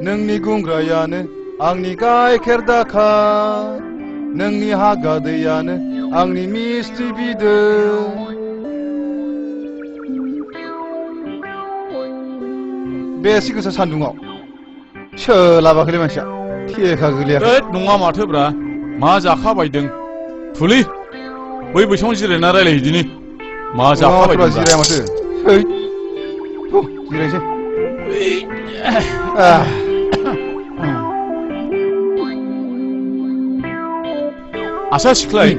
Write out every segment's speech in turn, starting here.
नोंनि गुंग्रायानो आंनि गाइखेर दाखा नोंनि हागा दैयानो आंनि मिस्टि बिदै बेसे गोसा सान्दुङाव सोलाबाखैलै मानसिया थेखा गोलैयाखै नङा माथोब्रा मा जाखाबायदों थुलि बै बैसाङाव जिरायना रायलायहैदिनि मा जाखाबायदों जिराया माथो जिरायसै आसा सिख्लाय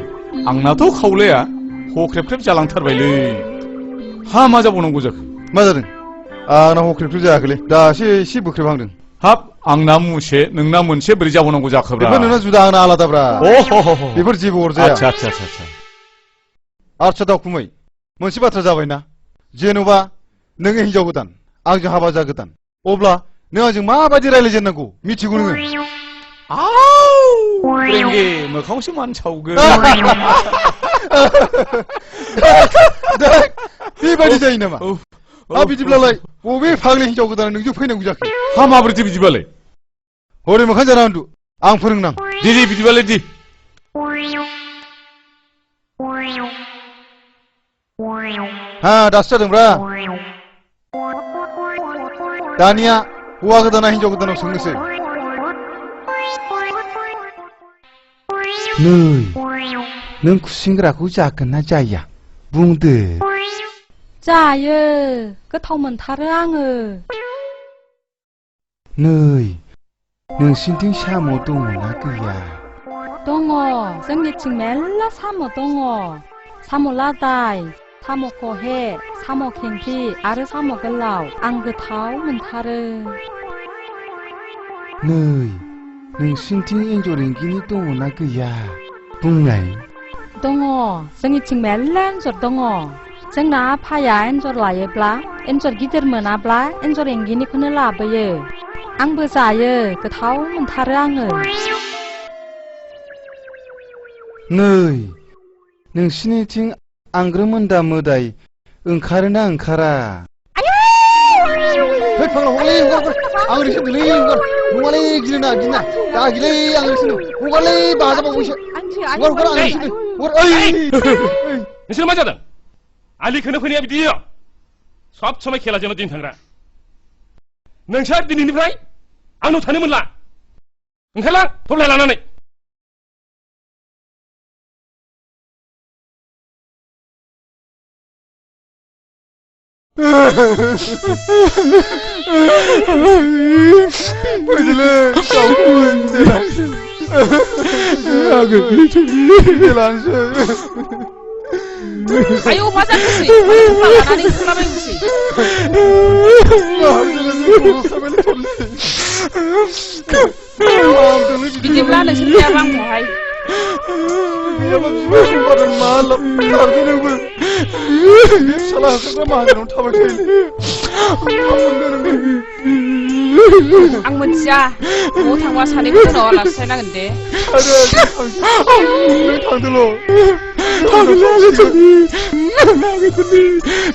आंनाथ' खावलाया हख्रेबख्रेब जालांथारबायलै हा मा जाबावनांगौ जाखो मा जादों आंना हख्रेबख्रेब जायाखैलै दासो एसे बोख्रेबहांदों हाब आंना मुसे नोंना मोनसे बोरै जाबावनांगौ जाखोब्रा बेफोर नोंना जुदा आंना आलादाब्रा बेफोर जेबो अरजाया आच्छा दावखुमै मोनसे बाथ्रा जाबायना जेन'बा नों हिनजाव गोदान आंजों हाबा जागोदान अब्ला नों आंजों माबायदि रायज्लायजेननांगौ मिथिगौ नोङो रेंगे मोखांसो मान सावगोन बेबायदि जायो नामा बिदिब्लालाय बबे फाग्लि हिनजाव गोदाना नोंजों फैनांगौ जाखो हा माबोरैथो बिदिबालाय हरै मोखां जाना उन्दु आं फोरोंनां दे बिदिबालाय दे दासो जादोंब्रा दानिया हौवा गोदाना हिनजाव गोदानाव सोंनोसै नै नों खुसेंग्राखौ जागोन ना जाया बुंदो जायो गोथाव मोनथारो आङो नै नोंसिनिथिं साम' दङना गैया दङ जोंनिथिं मेल्ला साम' दङ साम' लादाय साम' खहे साम' खेंख्रि आरो साम' गोलाव आं गोथाव मोनथारो नै नोंसिनिथिं एन्जर एंगिनि दङना गैया बुंनाय दङ जोंनिथिं मेल्ला एन्जर दङ जोंना आफाया एन्जर लायोब्ला एन्जर गिदिर मोनाब्ला एन्जर एंगिनिखौनो लाबोयो आंबो जायो गोथाव मोनथारो आङो नै नोंसिनिथिं आंग्रोमोन्दा मोदाय ओंखारोना ओंखारा आं ओरैसोलै नङालै गिना दा गिलै आं ओरैसो हगारलै बाजाबावैसो नोंसोर मा जादों आलि खोनो फैनाया बिदि सब समाय खेलाजोंनो दिन थांग्रा नोंसोर दिनैनिफ्राय आंनाव थानो मोनला ओंखारलां थब्लाय लानानै 아유 맞았겠지. 나는 그러면지. बिदिब्ला नोंसोरनिया रांखौहाय आं मोनथिया न'आव थांबा सानैखौ जोंनाव आलासि जानांगोन दे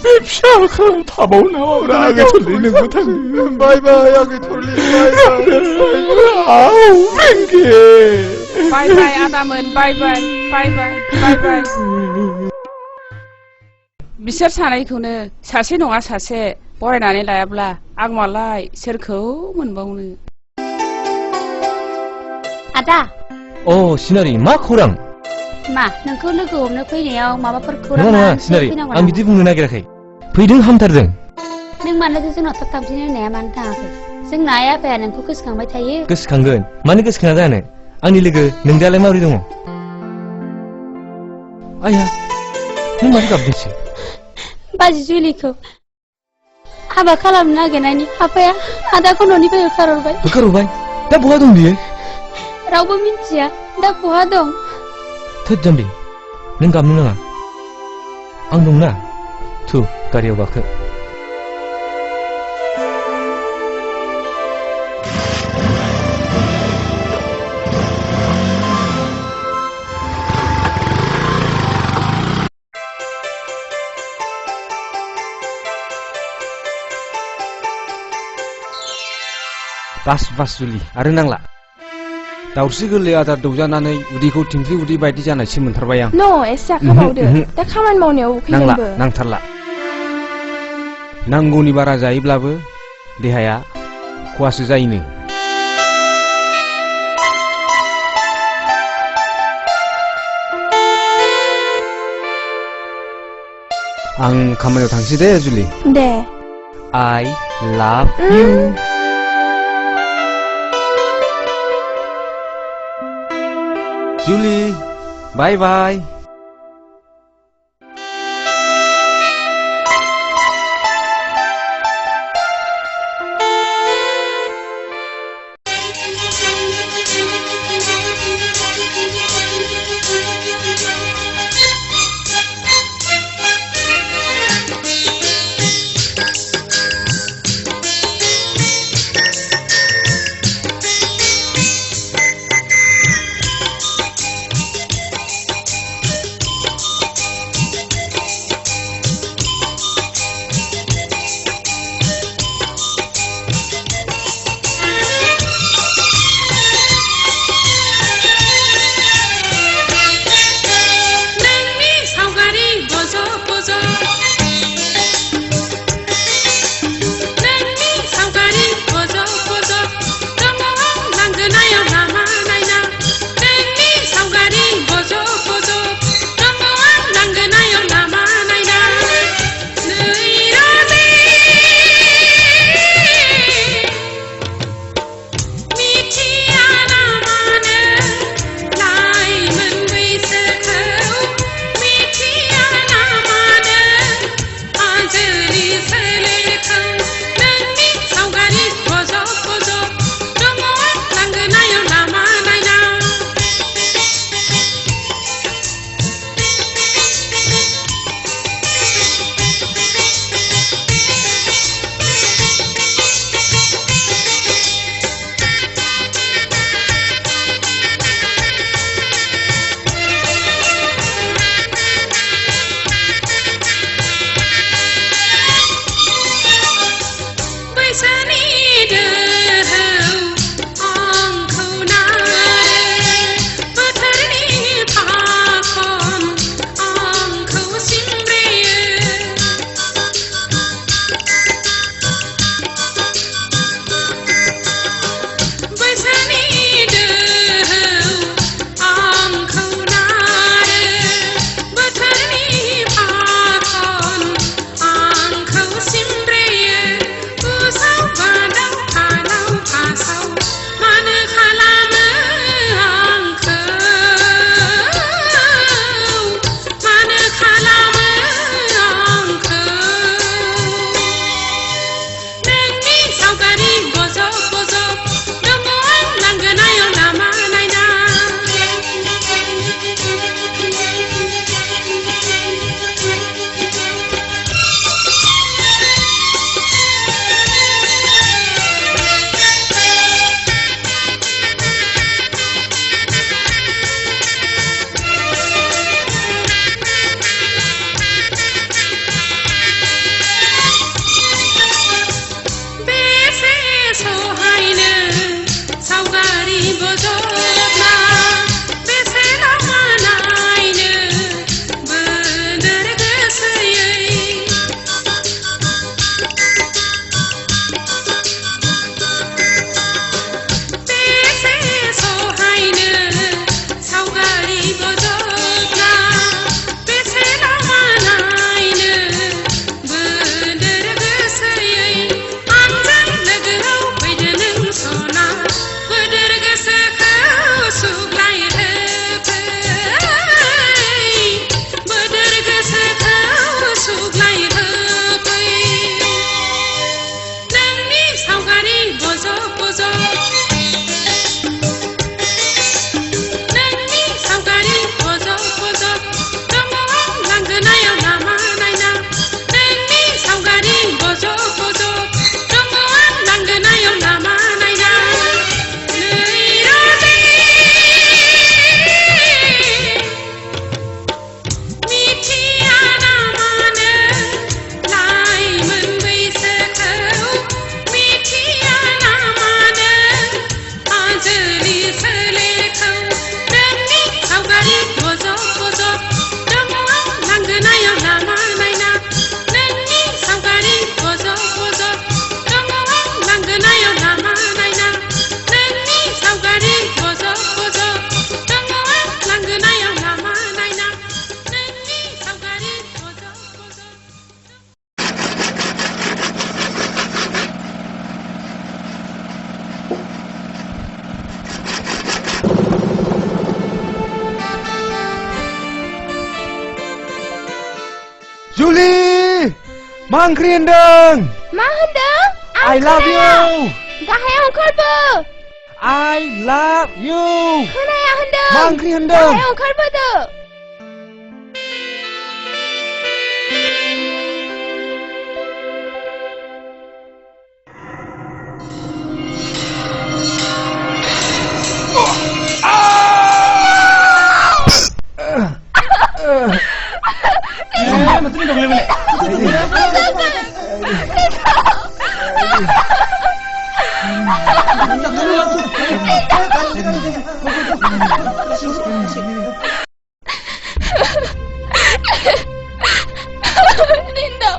बे फिसाखौ थाबाव नामाब्रा आगै थरलि नोंबो थां बाय बाय आगै थरलि बाय बाय आदामोन बाय बाय बाय बाय बाय बाय बिसोर सानैखौनो सासे नङा सासे बरायनानै लायाब्ला आं मालाय सोरखौ मोनबावनो आदा सिनारि मा खौरां मा नोंखौ लोगो हमनो फैनायाव माबाफोर खौरां नङा सिनारि आं बिदि बुंनो नागिराखै फैदों हामथारदों नों मानोथो जोंनाव थाब थांफिनो होननाया मानो थाङाखै जोंना आइ आफाया नोंखौ गोसोखांबाय थायो गोसोखांगोन मानो गोसोखाङा जानो आंनि लोगो नोंदालाय माबोरै दङ आया नों माथो गाबदोंसो बाजि जुलिखौ हाबा खालामनो नागिरनायनि आफाया आदाखौ न'निफ्राय होखारहरबाय दा बहा दं बियो रावबो मिन्थिया दा बहा दं थोद जाम्बि नों गाबनो नाङा आं दंना थु गारियाव गाखो बास जुलि आरो नांला दाउस्रि गोरलै आदार दौजानानै उदैखौ थिंख्लि उदै बायदि जानायसो मोनथारबाय आं न' एसे आखाबावदो दा खामानि मावनायाव नांला उखैदोंबो नांथारला नांगौनि बारा जायोब्लाबो देहाया खहासो जायोनो आं खामानियाव थांसै दे जुलि दे I love you जुलि बाय बाय मा ओंख्रि होनदों? मा होनदों? I love you. गाहायाव ओंखारबो। I love you. खोनाया होनदों। मा ओंख्रि होनदों? गाहायाव ओंखारबोदो। Lindo.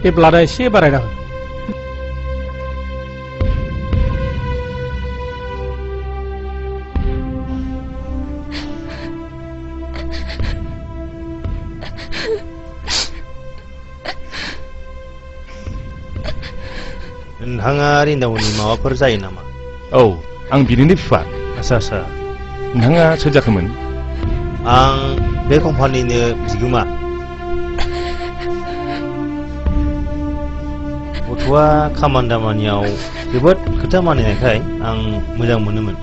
बे ब्लाडा एसे बारायना हो नोंथाङा रिन्दावनि माबाफोर जायो नामा? औ आं बिनिनो बिफा आच्छा नोंथाङा सोर जाखोमोन? आं बे कम्पानिनो बिगोमा। गथ'आ खामानि दामानियाव जोबोद खोथा मानिनायखाय आं मोजां मोनोमोन।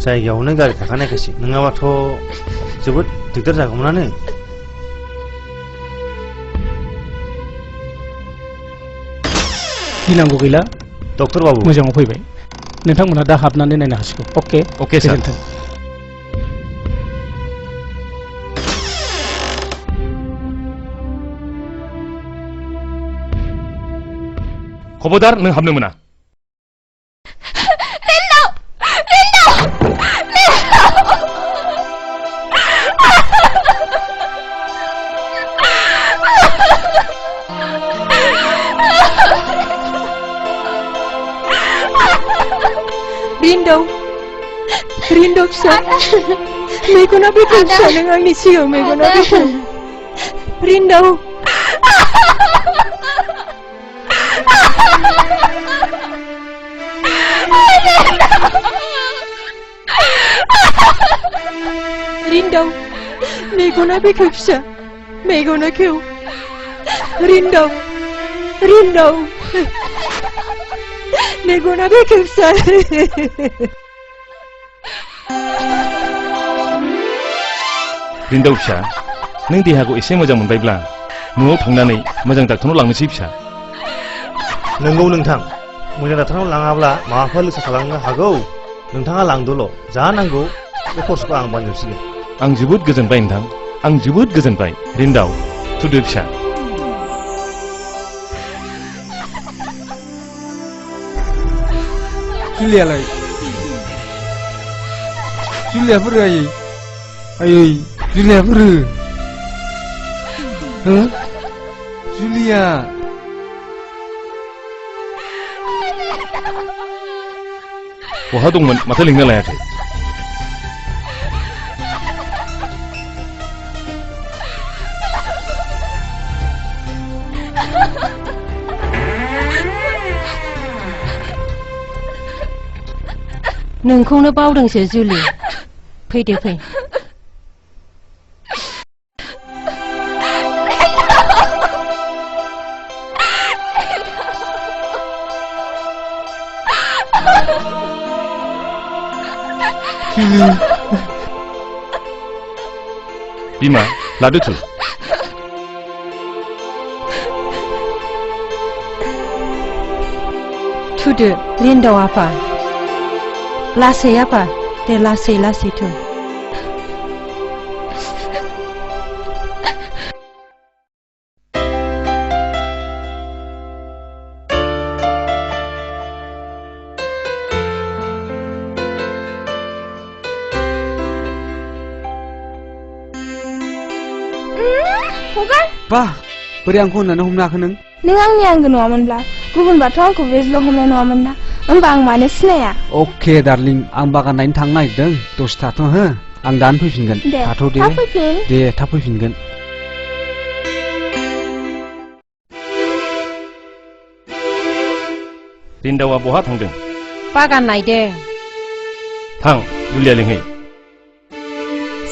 जायगायावनो गारि थाखानायखायसो, नङाबाथ' जोबोद दिगदार जागौमोनानो। गिनांगौ गैला डक्टर बाबु, मोजाङाव फैबाय। नोंथांमोनहा दा हाबनानै नायनो हासिगौ। अके सार। गोजोन्थों। खबरदार नों हाबनो मोना। रिन्दाव फिसा मेगना बेखेव फिसा नों आंनि सिगाङाव मेगना बेखेव रिन्दाव रिन्दाव मेगना बेखेव फिसा मेगना खेव रिन्दाव मेगना बेखेव फिसा रिन्दाव फिसा, नों देहाखौ एसे मोजां मोनबायब्ला न'आव थांनानै मोजां डाक्टरनाव लांनोसै फिसा। नंगौ नोंथां, मोजां डाक्टारनाव लाङाब्ला माबाफोर लोगो खालामनो हागौ। नोंथाङा लांदोल', जा नांगौ बे खरसखौ आं बानायजोबसिगोन। आं जोबोद गोजोनबाय नोंथां, आं जोबोद गोजोनबाय। रिन्दाव थुदो फिसा। जुलियालाय जुलियाफोर आयै जुलियाफोर हो जुलिया बहा दंमोन माथो लिंनो लायाखै? नोंखौनो बावदोंसो जुलि। फैदो फै। बिमा लादो थु। थुदो रिन्दाव आफा। लासै आफा, दे लासै लासै थु। हगार बा बोरै आंखौ होननानै हमनो हाखो नों? नों आंनि आंगो नङामोनब्ला गुबुनबाथ' आंखौ बेजल' हमनाय नङामोन ना होमबा आं मानो सिनाया? अके डार्लिं आं बागान नायनो थांनो नागिरदों दसे थाथ' हो आं दानो फैफिनगोन थाथ' दे थाब फैफिन दे थाब फैफिनगोन रिन्दावा बहा थांदों? बागान नायदों थां जुलिया लिंहै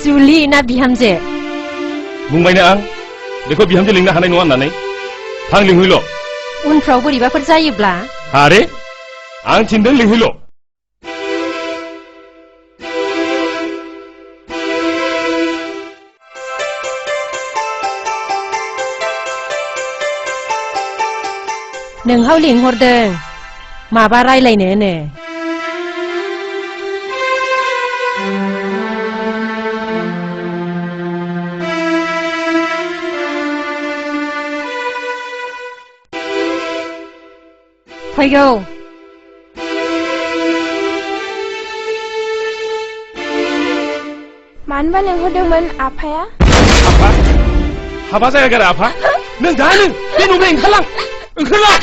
जुलि ना बिहामजो बुंबायना आं बेखौ बिहामजो लिंनो हानाय नङा होननानै थां लिंहैल' उनफ्राव बोरैबाफोर जायोब्ला आरे आं थिनदों लिंहैल' नोंहाव लिंहरदों माबा रायलायनोनो फैगौ मानोबा लिंहरदोंमोन आफाया? आफा हाबा जायागारा आफा नों दानो बे न'निफ्राय ओंखारलां ओंखारलां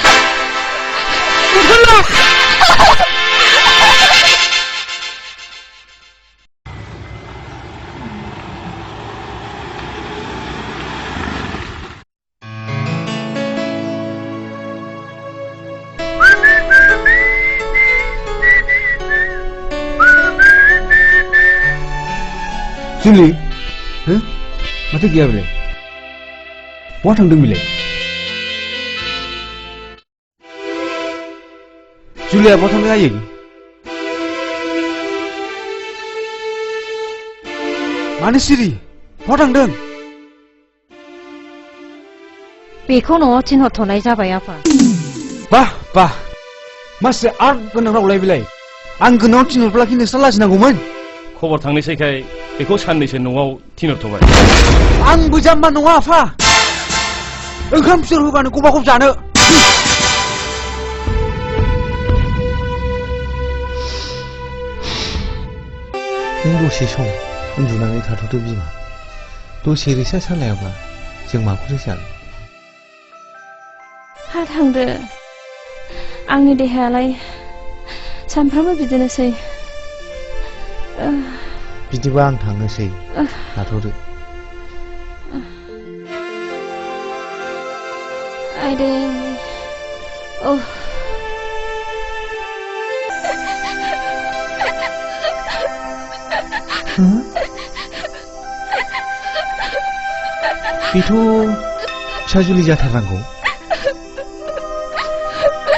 ओंखारलां जुलि हो माथो गैया बेलाय बहा थांदों बेलाय जुलिया बहा थांदों आयै मानो सिरि बहा थांदों बेखौ न'आव थिनहरथ'नाय जाबाय आफा बाह बाह मासे आर्ट गोनां रावलाय बेलाय आं गोनाङाव थिनहरब्ला कि नोंस्रा लाजिनांगौमोन खबर थांनोसैखाय बेखौ साननैसो न'आव थिनहरथ'बाय आंबो जाम्बा नङा आफा ओंखाम फिसर होबानो गबा गब जानो नों दसे सम उन्दुनानै थाथ'दो बिमा दसे रेसा सालायाब्ला जों माखौथो जानो हा थांदो आंनि देहायालाय सानफ्रामबो बिदिनोसै बिदिबा आं थांनोसै थाथ'दो आइदै औ बेथ' फिसा जुलि जाथारनांगौ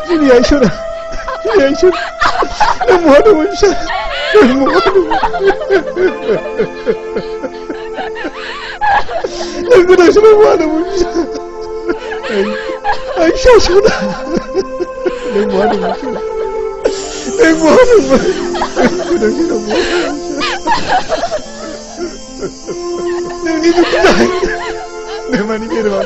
जुलिया इसोरा जुलिया इसोर नों बहा दंमोन फिसा नों बहा दंमोन नों गोदांसोनाव बहा दंमोन फिसा आं फिसा सना नों बहा दंमोन फिसा नों बहा दंमोन गोदांसोनाव बहा नोंनि दुखु जाहाय नोमानि गेरेबा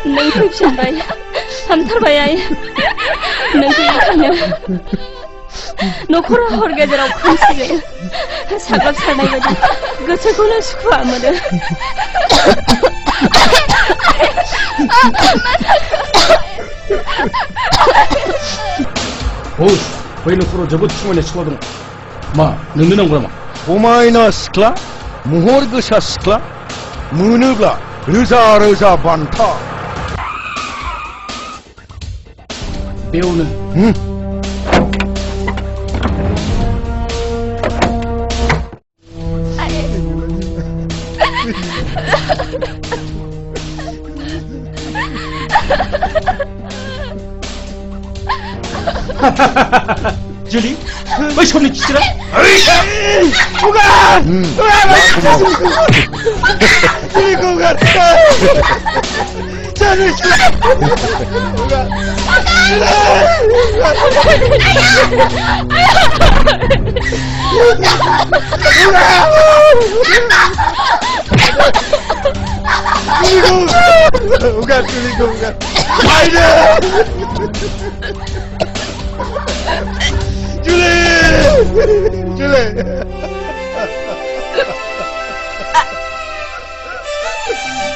नों फैफिनबाय हामथारबाय आइ नों गैयिखायनो न'खरा हर गेजेराव खोमसि जायो साग्लोबसारनाय बायदि गोसोखौनो सुखुवा मोनो बस बै न'खराव जोबोद समायना सिख्ला दं मा नोंनो नांगौ नामा समायना सिख्ला महर गोसा सिख्ला मोनोब्ला रोजा रोजा बान्था बेयावनो जुलि बै समनि खिथिरा जुलिखौ Bukan, selingkuh, bukan. Aida! Julie! Julie!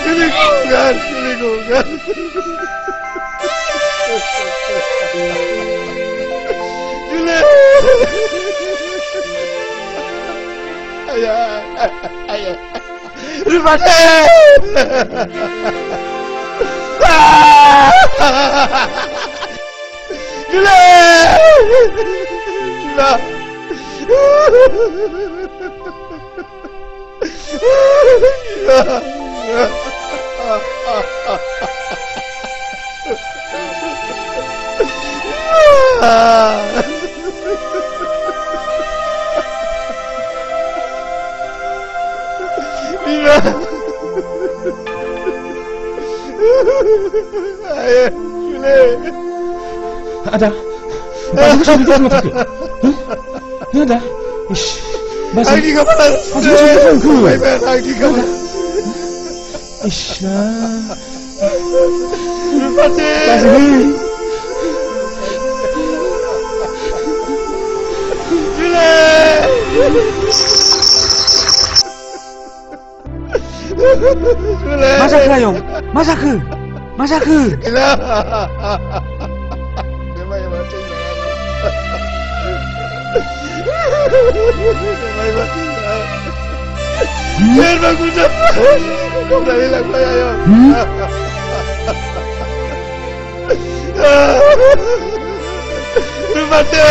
Selingkuh, bukan, selingkuh, bukan. Julie! Ayah, ayah. Rupati! Julie! Ada. Aku sudah sama tak? Ada. Ish. Lagi ke mana? Lagi ke mana? Ish. Rupati! Masa ke ayong? Masa ke? Masa ke? Biar bagus dapat. Kau dah hilang saya yo. Rupati!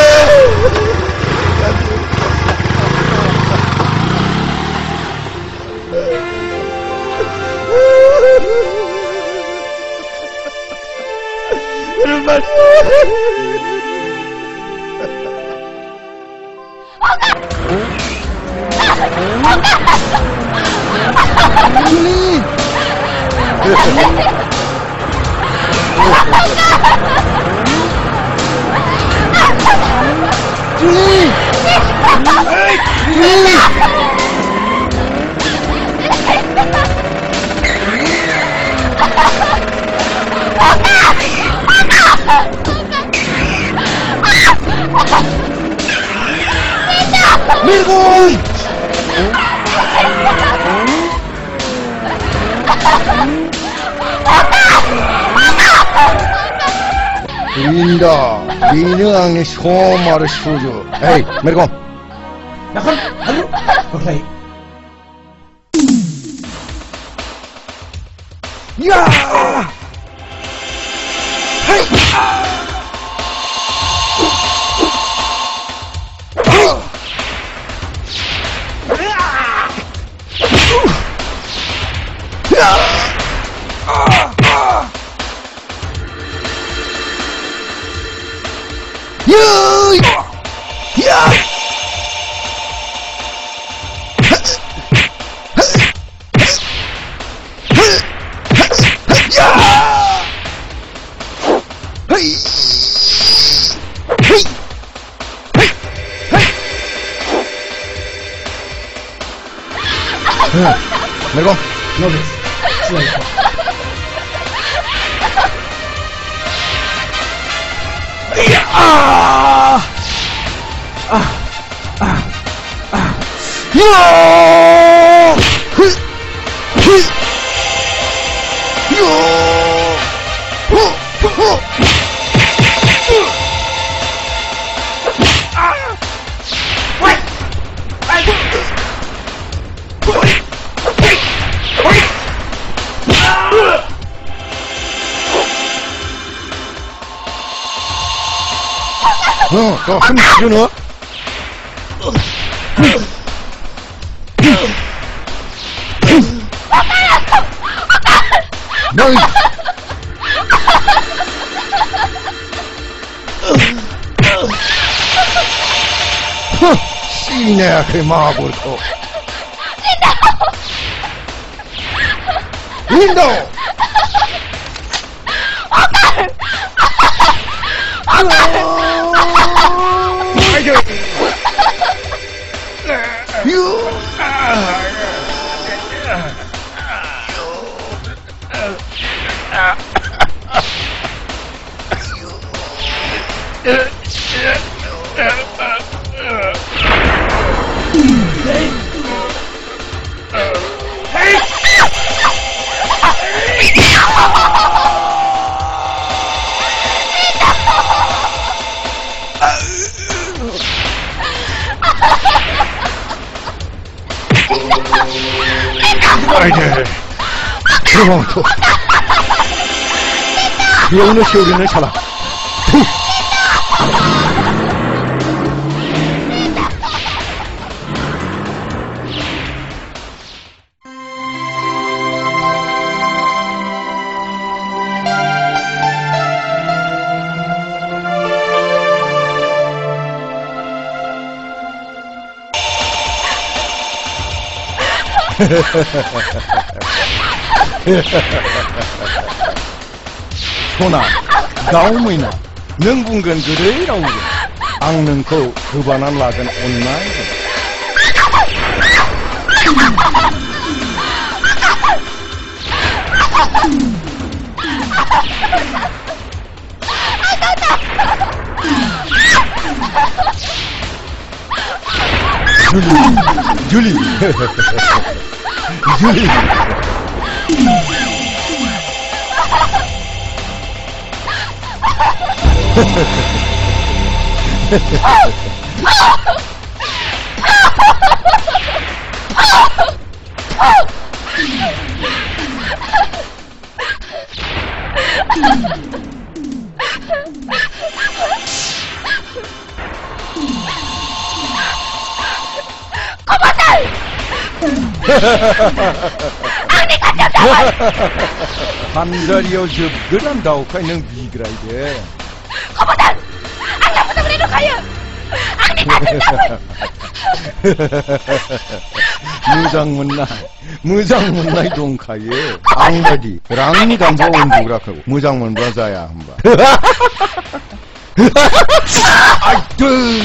Linda, bini angin somar suju. Hey, mereka. Nakon, ayo. Okay. Ya! Hey! Mereka. Nobles. Silakan. Kau sini dulu. Baik. Sini aku mabur kau. Lindo. 아이네, 그럼 또 영의 쇼리는 살아. 소나, 가오무이나, 능분건 그래라고. 악능코 그반한 라건 온나이. 줄리, 줄리. 한자리여 접근한 다오카 있는 비그라이데. 거보단! 악나보다 우리로 가요! 악리 같은 무장문나이 동카에 앙다디 랑니 간보 온두라카고 무장문 브라자야 한바. 아이들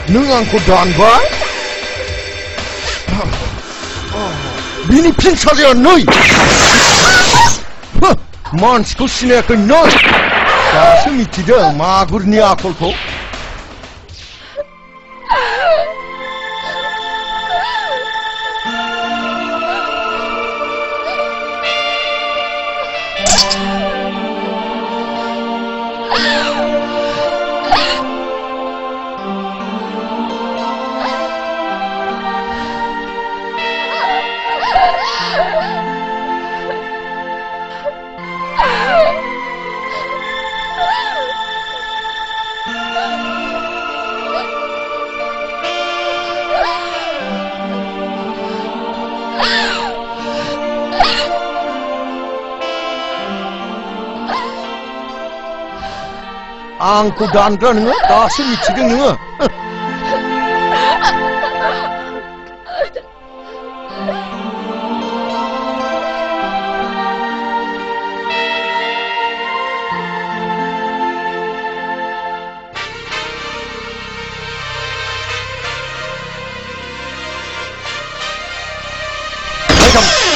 능안코 단바 미니 핀차리야 너희 만스코 시네크 너희 가슴이 티더 마구르니 아콜코 안고 단다는 거 가슴이 지금 거.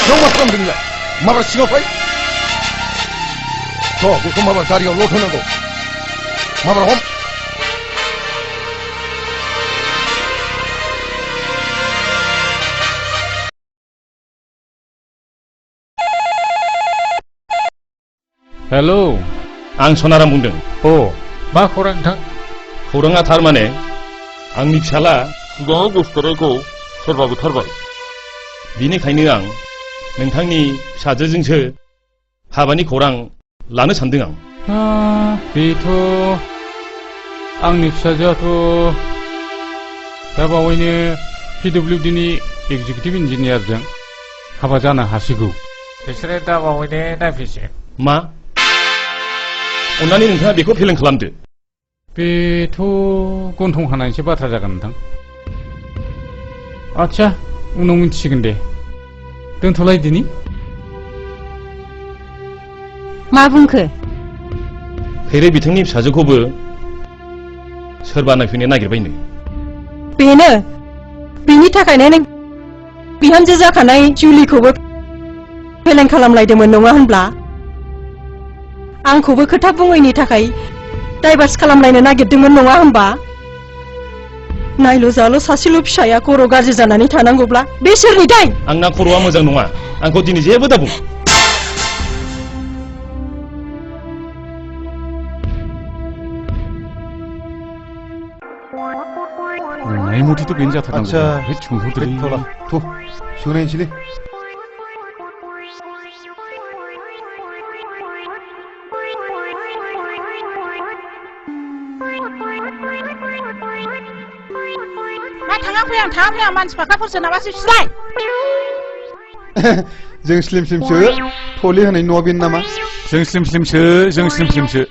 정말 깜짝이야. 마라 시간파이. 그 마라 다리가 로터나고. 마라 홈. 헬로, 앙 소나람 bunदों. मा खौरां नोंथां? खौराङा थारमाने आंनि फिसाला खुगायाव गोसोथोनायखौ सोरबा बुथारबाय। बिनिखायनो आं नोंथांनि फिसाजोजोंसो हाबानि खौरां लानो सानदों आं। बेथ' आंनि फिसाजोआथ' दा बावैनो PWDनि एक्जिकिउटिभ इन्जिनियारजों हाबा जानो हासिगौ। बिसोरो दा बावैनो नायफैसै। मा? अन्नानै नोंथाङा बेखौ फेलें खालामदो। बेथ' गन्थं हानायनिसो बाथ्रा जागोन नोंथां। आच्छा, उनाव मिन्थिसिगोन दे। दोनथ'लायदिनि। मा बुंखो? खैरे बिथांनि फिसाजोखौबो सोरबा नायफैनो नागिरबायनो। बेनो बेनि थाखायनो नों बिहामजो जाखानाय जुलिखौबो फेलें खालामलायदोंमोन नङा होनब्ला? आंखौबो खोथा बुङैनि थाखाय डाइभार्स खालामलायनो नागिरदोंमोन नङा होमबा नायल' जाल' सासेल' फिसाया खर' गाज्रि जानानै थानांगौब्ला बे सोरनि दाय आंना खर'आ मोजां नङा आंखौ दिनै जेबो दाबुं बुंनाय मथेथ' बेनो जाथारनांगौ आच्छा बे सोंहरदोलै थला थ' सोंनायनोसैलै मा थाङा फैया मानसि फाखाफोरसो नामासो फिसाय जों स्लिम स्लिमसो थले होनाय न'आ बेनो नामा जों स्लिम स्लिमसो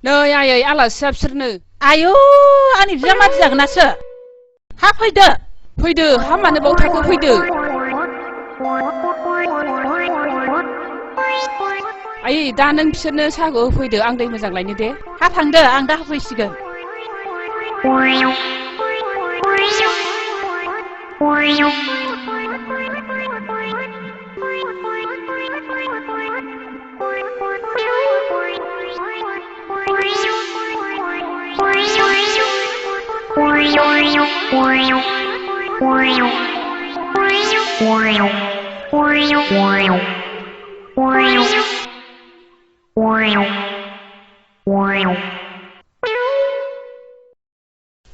नै आयै आलासिया बिसोरनो आयौ आंनि बिजामादै जागोनासो हा फैदो हा मानो बाव थाखो फैदो आयै दा नों बिसोरनो साहाखौ होफैदो आं दै मोजां लायनो दे हा थांदो आं दा होफैसिगोन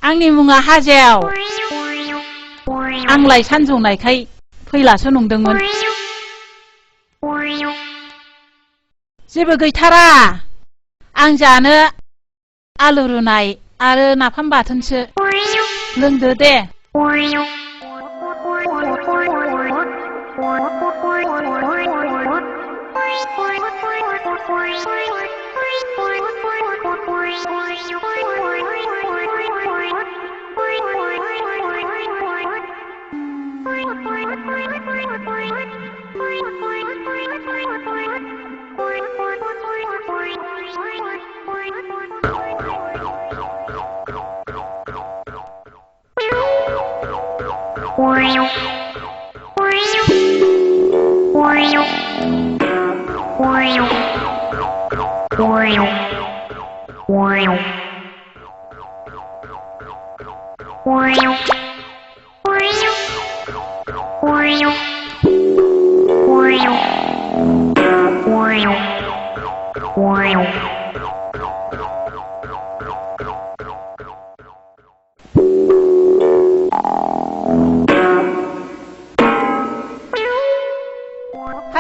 आंनि मुङा हाजेव आंलाय सानजौनायखाय फैलासो नंदोंमोन जेबो गैथारा आं जानो आलु रुनाय आरो नाफाम बाथोनसो लोंदो दे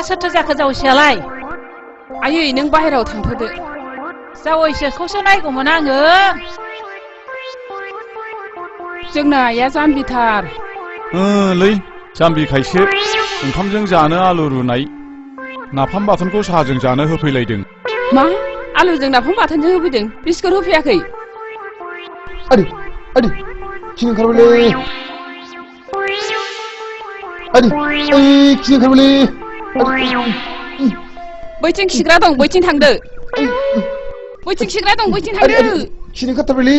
सोरथो जाखो जावैसोआलाय आयै नों बाहेरायाव थांथ'दो जावैसोखौसो नायगौमोन आङो जोंना आइया जाम्बिथार लै जाम्बिखायसो ओंखामजों जानो आलु रुनाय नाफाम बाथोनखौ साहाजों जानो होफैलायदों मा आलुजों नाफाम बाथोनजों होफैदों बिस्कुट होफैयाखै आदै खिनो ओंखारबायलै खिनो ओंखारबायलै बैथिं खिग्रा दं बैथिं थांदो बैथिं खिग्रा दं बैथिं थांदो खिनो ओंखारथारबायलै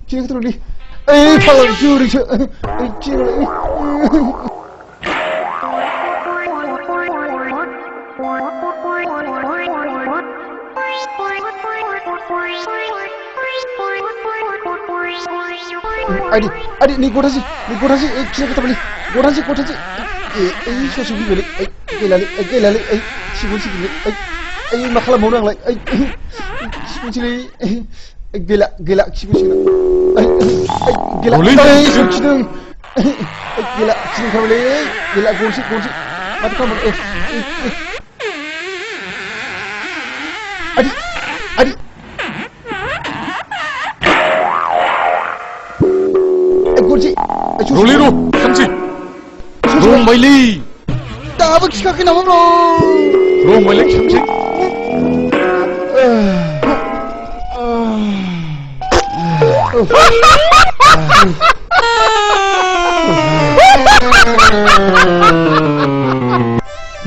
खिनो ओंखारथारबायलै फाग्ला जोरैसो आदै नै गथासै खिनो ओंखारथारबायलै गथासै ससे फैबायलै गैलालै खिगोनलै मा खालामबावनो आंलाय खिगोनसैलै गैला खिगोनसै गैला खिदों गैला खिनो ओंखारबायलै गैला गनसै माथो खालामबावनो आदै गनसै र'लै थांसै रंबायलै दाबो खिखाखै नामा रंबायलै थांसै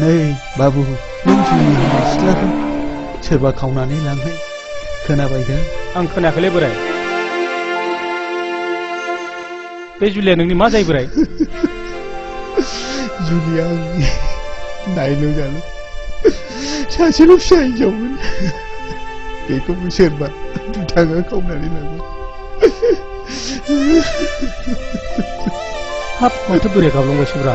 नै बाबु नों जोंनि सिख्लाखौ सोरबा खावनानै लांनाय खोनाबाय दा आं खोनायाखैलै बोराय बे जुलिया नोंनि मा जायो बोराय जुलिया नायनो जानो सासेल' फिसा हिनजावमोन बेखौबो सोरबा दुथाङा खावनानै लांबाय हाब माथो बोरै गाबलांबायसोब्रा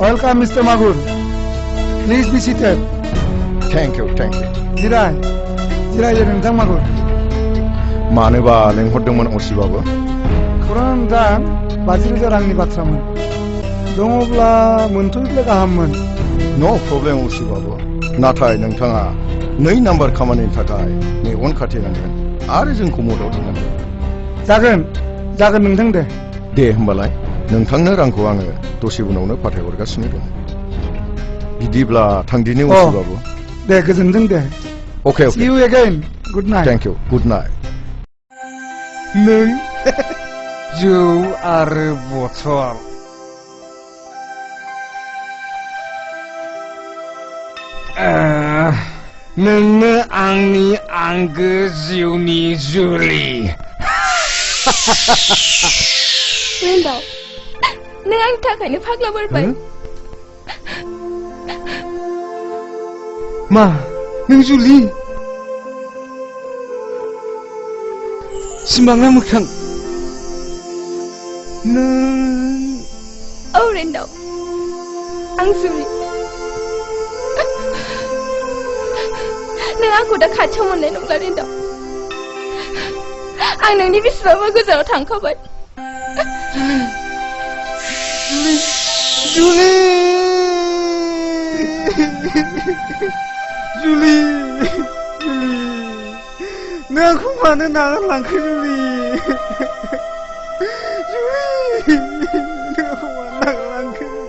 Welcome, Mr. Magur. Please be seated. Thank you. जिराय नोंथां मागुर मानोबा लेंहरदोंमोन असिबाबो खौरां दा 50,000 रांनि बाथ्रामोन दङब्ला मोनथ'योब्ला गाहाममोन नो प्रब्लेम असिबाबो नाथाय नोंथाङा 2 नाम्बार खामानिनि थाखाय मेगन खाथेनांगोन आरो जोंखौ मदद होनांगोन जागोन नोंथां दे होमबालाय नोंथांनो रांखौ आङो दसे उनावनो फाथायहरगासिनो दं बिदिब्ला थांदिनि असिबाबो दे गोजोनथों दे Okay. See you again. Good night. Thank you. Good night. नों जौ आरो बथल नोंनो आंनि आंगो जिउनि जुलि रेन्दाव नों आंनि थाखायनो फाग्ला बोरबाय मा नों जुलि सिमांना मोगथां नों औ रेन्दाव आं जुलि नों आंखौ दा खाथियाव मोननाय नंला रेन्दाव आं नोंनि बेसेबांबा गोजानाव थांखाबाय जुलि नों आंखौ मानो नागारलांखो जुलि नों आंखौ मानो नागारलांखो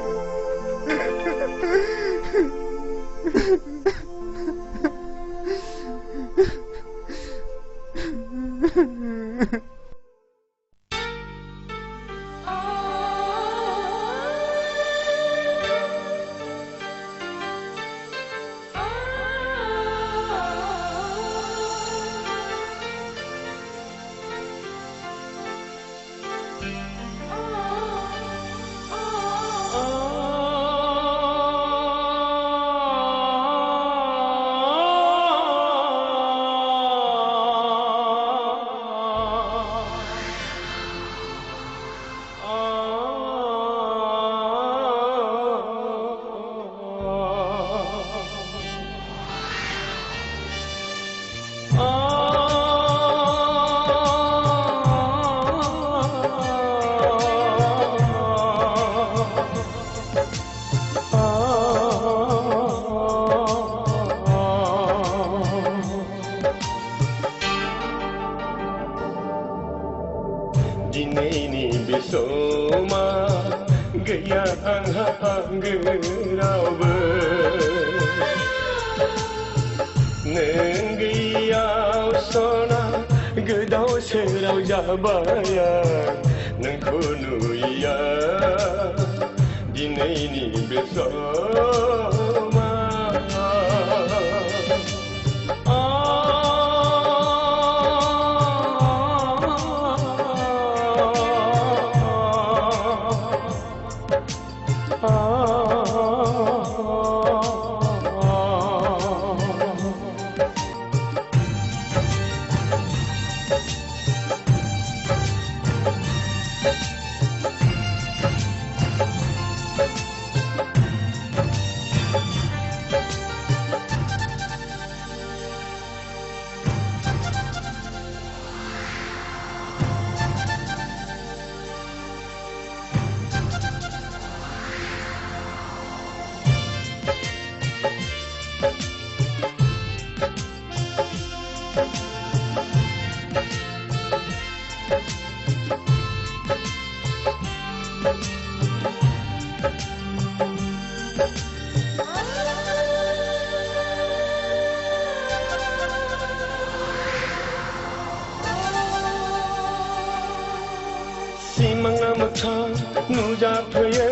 Simang Mwktang नुजाफैयो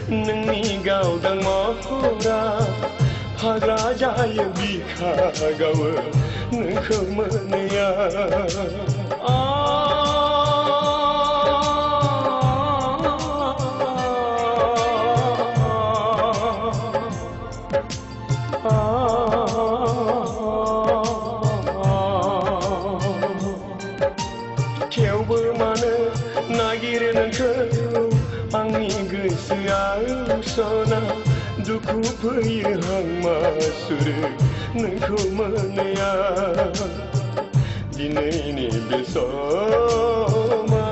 नोंनि गावदां महरा हाग्रा जायो बिखा गावो नोंखौ मोनैया थेवबो मानो नागिरो नोंखौ आंनि गोसोआव सना दुखु फैयो हांमा सुरो नोंखौ मोनैया दिनैनि बे समा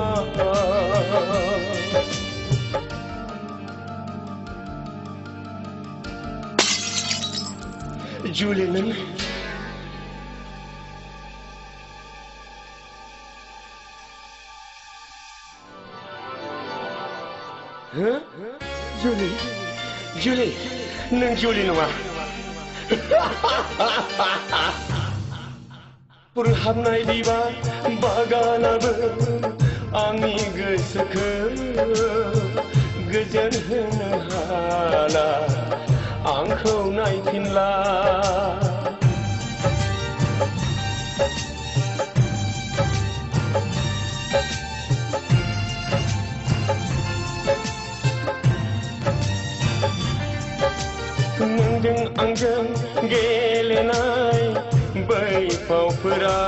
जुलि नों जुलि जुलि नों जुलि नङा बुरहाबनाय बिबार बागानाबो आंनि गोसोखौ गोजोन होनो हाला आंखौ नायफिनला नोंजों आंजों गेलेनाय बै फावफोरा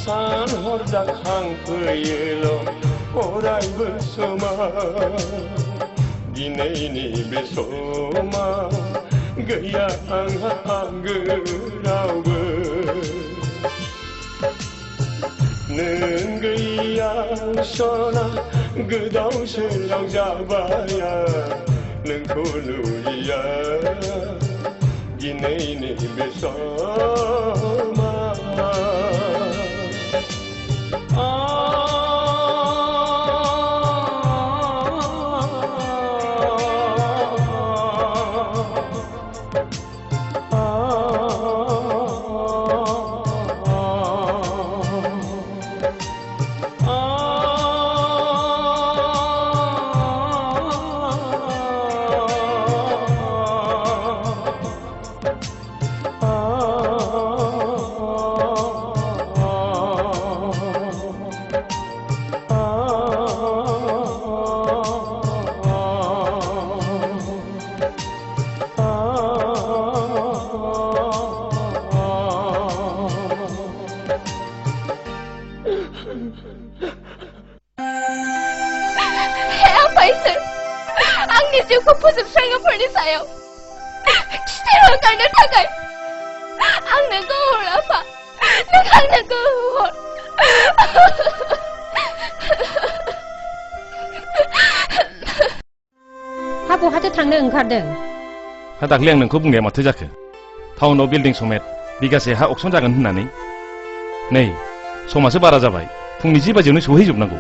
सान हर जाखांफैयोल' अरायबो समा दिनैनि बे समा गैया आंहा आंगो रावबो नों गैया सना गोदाव सोराव जाबाय नोंखौ लुबैया दिनैनि बे समा जिउखौ फोजोबस्राङोफोरनि सायाव खिथेर होखारनो थाखाय आंनो गोहो आफा नों आंनो गोहो हा बहाथो थांनो ओंखारदों हा दाख्लै आं नोंखौ बुंनाया माथो जाखो टाउनाव बिल्डिं समेत बिगासे हा अक्सन जागोन होननानै नै समासो बारा जाबाय फुंनि 10 बाजियावनो सहैजोबनांगौ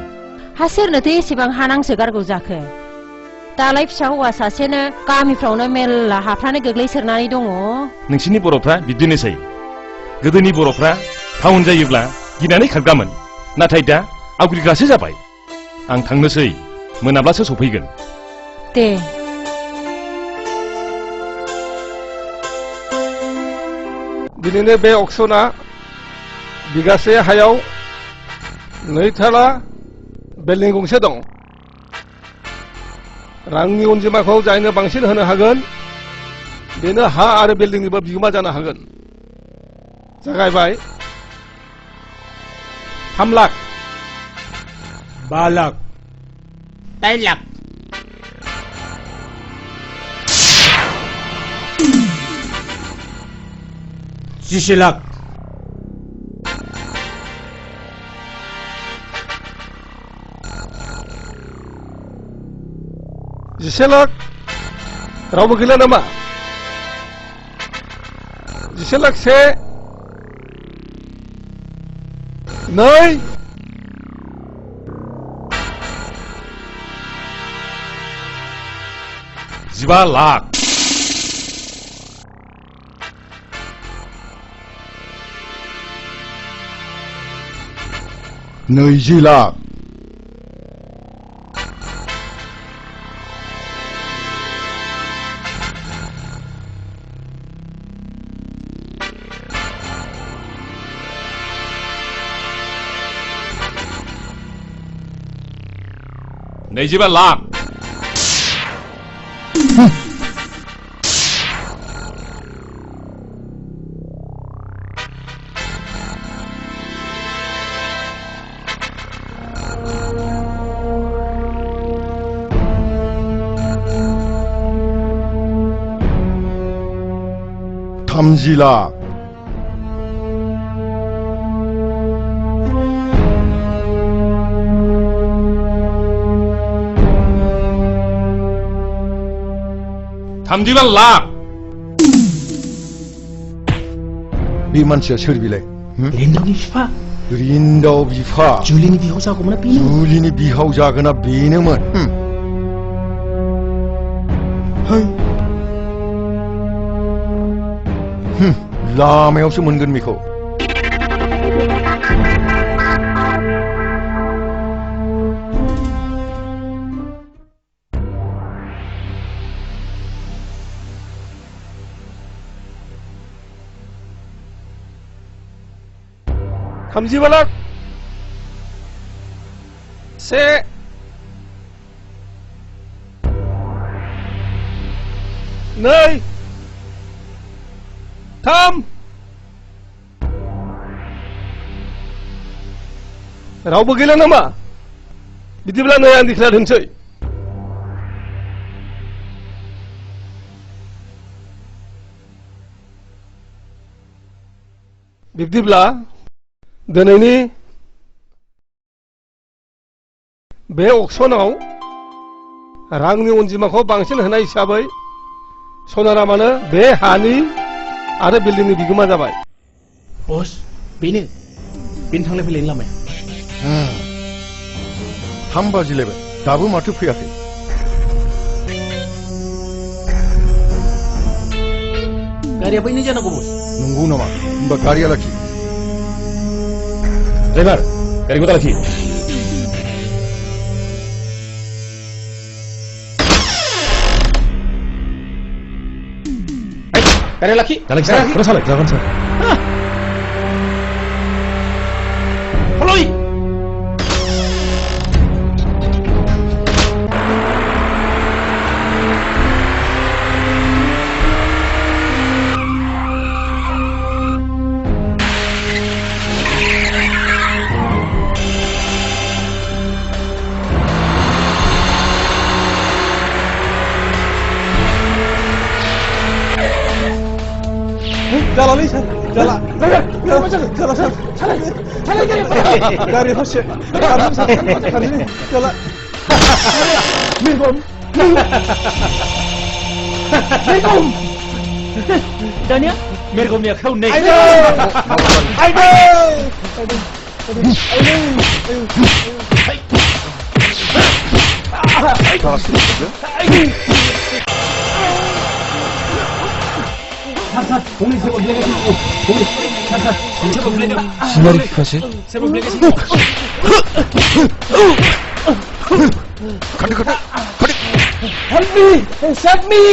हा सोरनोथो एसेबां हा नांसोगारगौ जाखो दालाय फिसा हौवा सासेनो गामिफ्रावनो मेल्ला हाफ्रानो गोग्लैसोरनानै दङ नोंसिनि बर'फ्रा बिदिनोसै गोदोनि बर'फ्रा टाउन जायोब्ला गिनानै खारगामोन नाथाय दा आवग्रिग्रासो जाबाय आं थांनोसै मोनाब्लासो सफैगोन दे दिनैनो बे अक्सना बिगासे हायाव 2 थाला बिल्डिं गंसे दं रांनि अनजिमाखौ जायनो बांसिन होनो हागोन बेनो हा आरो बिल्डिंनिबो बिगोमा जानो हागोन जागायबाय 3 लाख 5 लाख 3 लाख 10 लाख 10 लाख रावबो गैला नामा 10 लाख 1 2 15 लाख 20 लाख 30 내 집에 락. 탐지락. 담디발 락. 이 만시야 서리빌레. 린다우니 비파. 린다우 비파. 줄리니 비하우자고나 비노. 줄리니 비하우자거나 비노면. 라메 없으면 건미코. 감지발락 세 너희 다음 रावबो गैला नामा बिदिब्ला नै आं दिखला दोनसै बिब्दिब्ला दिनैनि बे अक्सनाव रांनि अनजिमाखौ बांसिन होनाय हिसाबै सनारामानो बे हानि आरो बिल्डिंनि बिगोमा जाबाय बस बेनो थांलाय फैलायनि लामाया 3 बाजिलायबाय दाबो माथो फैयाखै गारिया बैनो जानांगौ बस नंगौ नामा होमबा गारिया लाखि ड्राइभार गारिखौ दा लाखि गारिया लाखि terus salah jangan salah follow jalan nih jalan dari host kali ini jalan minum Daniel मेरे को मैं खाऊं नहीं 시나리 피카시? Help me! Save me!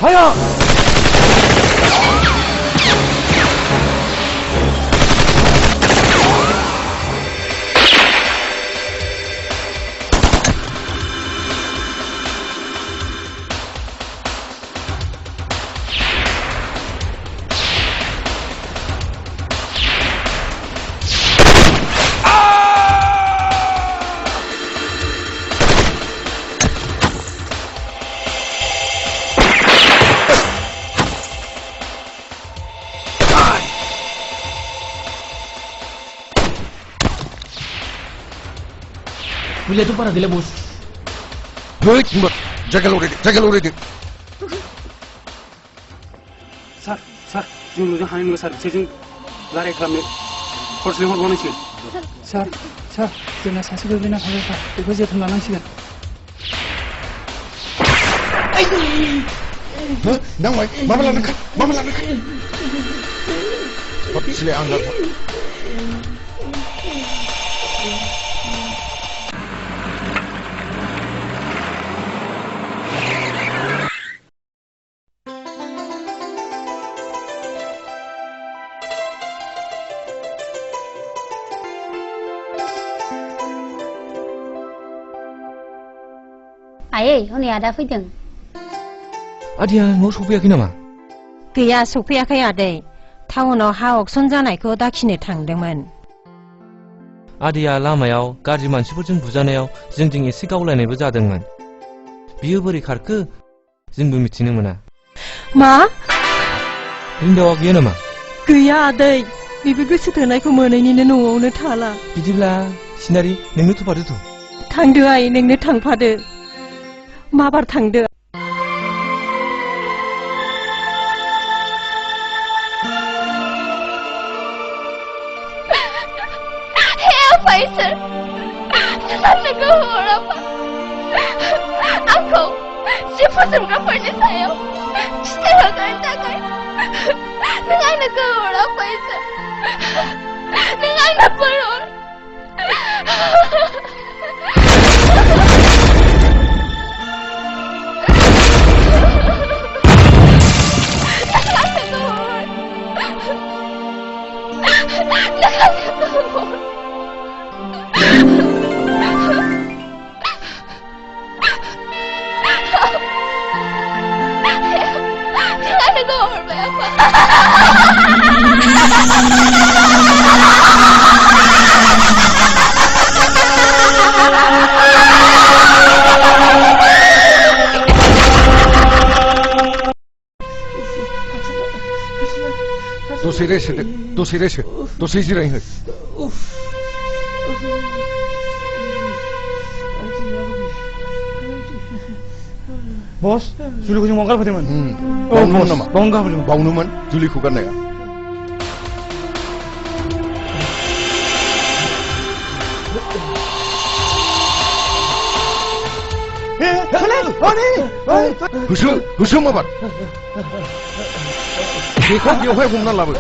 Fire! Boleh tu para dile bos. Hei, jaga lori. Sir, जों नुनो हानाय नङा सार बिसोरजों रायलाय खालामनो हरसे हरबावनांसिगोन 사, जोंना सासे गोग्लैना थाबायफा बेखौ जोथोन लानांसिगोन. नांबाय माबा लानो सिलाय आं आयै हनै आदा फैदों. आदैया न'आव सफैयाखै नामा? गैया सफैयाखै आदै. टाउनाव हा अक्सन जानायखौ दाखिनो थांदोंमोन. आदैया लामायाव गाज्रि मानसिफोरजों बुजानायाव जोंजों एसे गावलायनायबो जादोंमोन. बियो बोरै खारखो जोंबो मिथिनो मोना. मा? हिनजावा गैया नामा? गैया आदै. बेबो गोसो थोनायखौ मोनैनिनो न'आवनो थाला. बिदिब्ला सिनारि नोंनो थुफादोथ'. थांदो आइ नोंनो थांफादो. माबार थांदो. apa Isar? Sana ke orang apa? Aku siapa semua saya. Setengah takai. Dengan nak ke orang apa Isar? Dengan nak perlu. दसे जिरायहो. बस जुलिखौ जों बावनो गारबोदोंमोन. बावनोमोन नामा? बावनो गारबोदोंमोन. बावनोमोन जुलिखौ गारनाया. होसो माबार बेखौ बेवहाय हमना लाबो.